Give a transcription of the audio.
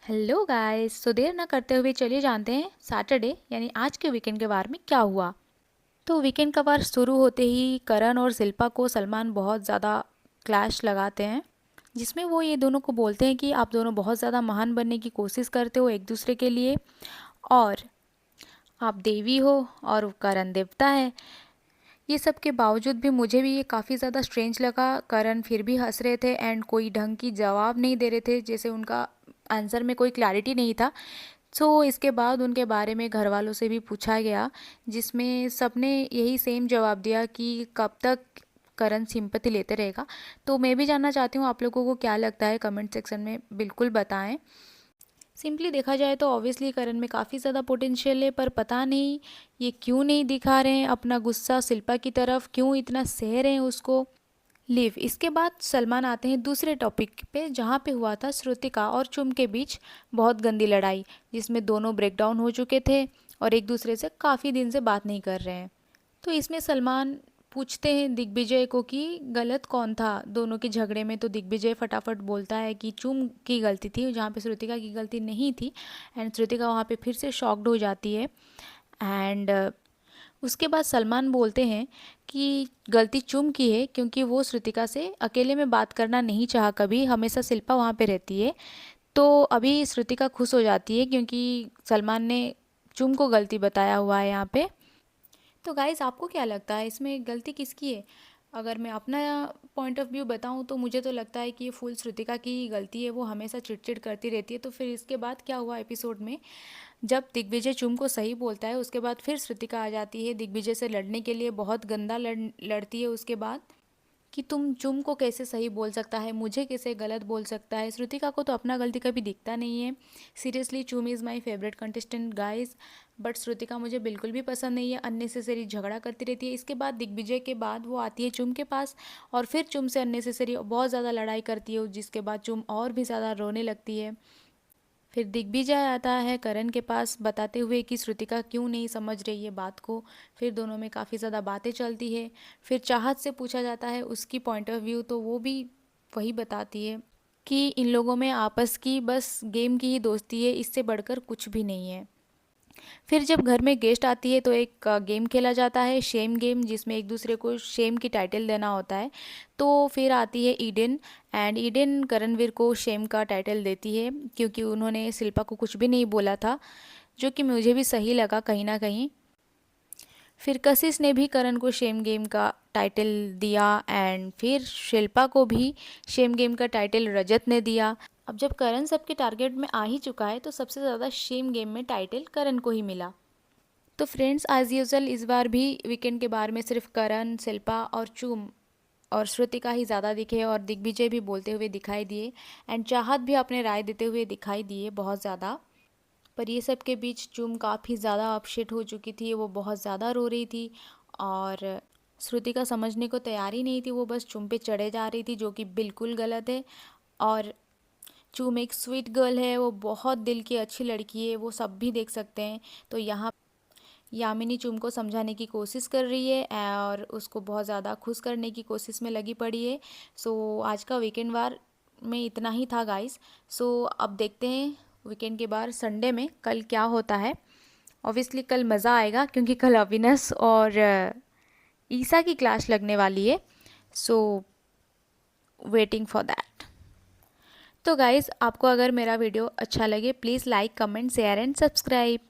Hello guys. सो देर ना करते हुए चलिए जानते हैं सैटरडे यानी आज के वीकेंड के बारे में क्या हुआ। तो वीकेंड का वार शुरू होते ही करण और शिल्पा को सलमान बहुत ज़्यादा क्लैश लगाते हैं, जिसमें वो ये दोनों को बोलते हैं कि आप दोनों बहुत ज़्यादा महान बनने की कोशिश करते हो एक दूसरे के लिए, और आप देवी हो और करण देवता है। ये सब के बावजूद भी मुझे भी ये काफ़ी ज़्यादा स्ट्रेंज लगा। करण फिर भी हंस रहे थे एंड कोई ढंग की जवाब नहीं दे रहे थे, जैसे उनका आंसर में कोई क्लैरिटी नहीं था। इसके बाद उनके बारे में घर वालों से भी पूछा गया, जिसमें सबने यही सेम जवाब दिया कि कब तक करण सिंपैथी लेते रहेगा। तो मैं भी जानना चाहती हूँ आप लोगों को क्या लगता है, कमेंट सेक्शन में बिल्कुल बताएं। सिंपली देखा जाए तो ऑब्वियसली करण में काफ़ी ज़्यादा पोटेंशियल है, पर पता नहीं ये क्यों नहीं दिखा रहे हैं अपना गुस्सा शिल्पा की तरफ, क्यों इतना सह रहे हैं उसको। लीव। इसके बाद सलमान आते हैं दूसरे टॉपिक पे, जहाँ पे हुआ था श्रुतिका और चुम के बीच बहुत गंदी लड़ाई, जिसमें दोनों ब्रेकडाउन हो चुके थे और एक दूसरे से काफ़ी दिन से बात नहीं कर रहे हैं। तो इसमें सलमान पूछते हैं दिग्विजय को कि गलत कौन था दोनों के झगड़े में। तो दिग्विजय फटाफट बोलता है कि चुम की गलती थी, जहाँ पे श्रुतिका की गलती नहीं थी। एंड श्रुतिका वहाँ पे फिर से शॉक्ड हो जाती है। एंड उसके बाद सलमान बोलते हैं कि गलती चुम की है, क्योंकि वो श्रुतिका से अकेले में बात करना नहीं चाहा, कभी हमेशा शिल्पा वहाँ पे रहती है। तो अभी श्रुतिका खुश हो जाती है क्योंकि सलमान ने चुम को गलती बताया हुआ है यहाँ पे। तो गाइस, आपको क्या लगता है इसमें गलती किसकी है? अगर मैं अपना पॉइंट ऑफ व्यू बताऊं तो मुझे तो लगता है कि ये फुल श्रुतिका की ही गलती है, वो हमेशा चिड़चिड़ करती रहती है। तो फिर इसके बाद क्या हुआ एपिसोड में, जब दिग्विजय चुम को सही बोलता है उसके बाद फिर श्रुतिका आ जाती है दिग्विजय से लड़ने के लिए, बहुत गंदा लड़ती है उसके बाद कि तुम चुम को कैसे सही बोल सकता है, मुझे कैसे गलत बोल सकता है। श्रुतिका को तो अपना गलती कभी दिखता नहीं है। सीरियसली चुम is my favourite contestant guys, but Shrutika मुझे बिल्कुल भी पसंद नहीं है, अननेसेसरी झगड़ा करती रहती है। इसके बाद दिग्विजय के बाद वो आती है चुम के पास और फिर चुम से अननेसेसरी बहुत ज़्यादा लड़ाई करती है, जिसके बाद चुम और भी ज़्यादा रोने लगती है। फिर दिग्विजय आता है करण के पास बताते हुए कि श्रुतिका क्यों नहीं समझ रही है बात को। फिर दोनों में काफ़ी ज़्यादा बातें चलती है। फिर चाहत से पूछा जाता है उसकी पॉइंट ऑफ व्यू, तो वो भी वही बताती है कि इन लोगों में आपस की बस गेम की ही दोस्ती है, इससे बढ़कर कुछ भी नहीं है। फिर जब घर में गेस्ट आती है तो एक गेम खेला जाता है, शेम गेम, जिसमें एक दूसरे को शेम की टाइटल देना होता है। तो फिर आती है ईडन एंड ईडन करणवीर को शेम का टाइटल देती है, क्योंकि उन्होंने शिल्पा को कुछ भी नहीं बोला था, जो कि मुझे भी सही लगा कहीं ना कहीं। फिर कशिश ने भी करण को शेम गेम का टाइटल दिया एंड फिर शिल्पा को भी शेम गेम का टाइटल रजत ने दिया। अब जब करण सबके टारगेट में आ ही चुका है तो सबसे ज़्यादा शेम गेम में टाइटल करण को ही मिला। तो फ्रेंड्स, एज यूजल इस बार भी वीकेंड के बारे में सिर्फ करण, शिल्पा और चुम और श्रुतिका ही ज़्यादा दिखे, और दिग्विजय भी बोलते हुए दिखाई दिए एंड चाहत भी अपने राय देते हुए दिखाई दिए बहुत ज़्यादा। पर ये सब के बीच चुम काफ़ी ज़्यादा अपसेट हो चुकी थी, वो बहुत ज़्यादा रो रही थी और श्रुतिका समझने को तैयार ही नहीं थी, वो बस चुम पे चढ़े जा रही थी, जो कि बिल्कुल गलत है। और चुम एक स्वीट गर्ल है, वो बहुत दिल की अच्छी लड़की है, वो सब भी देख सकते हैं। तो यहाँ यामिनी चुम को समझाने की कोशिश कर रही है और उसको बहुत ज़्यादा खुश करने की कोशिश में लगी पड़ी है। आज का वीकेंड वार में इतना ही था गाइस। अब देखते हैं वीकेंड के बाद संडे में कल क्या होता है। ऑब्वियसली कल मज़ा आएगा क्योंकि कल अविनाश और ईसा की क्लास लगने वाली है। So waiting for that. तो गाइस, आपको अगर मेरा वीडियो अच्छा लगे please like, comment, share and subscribe.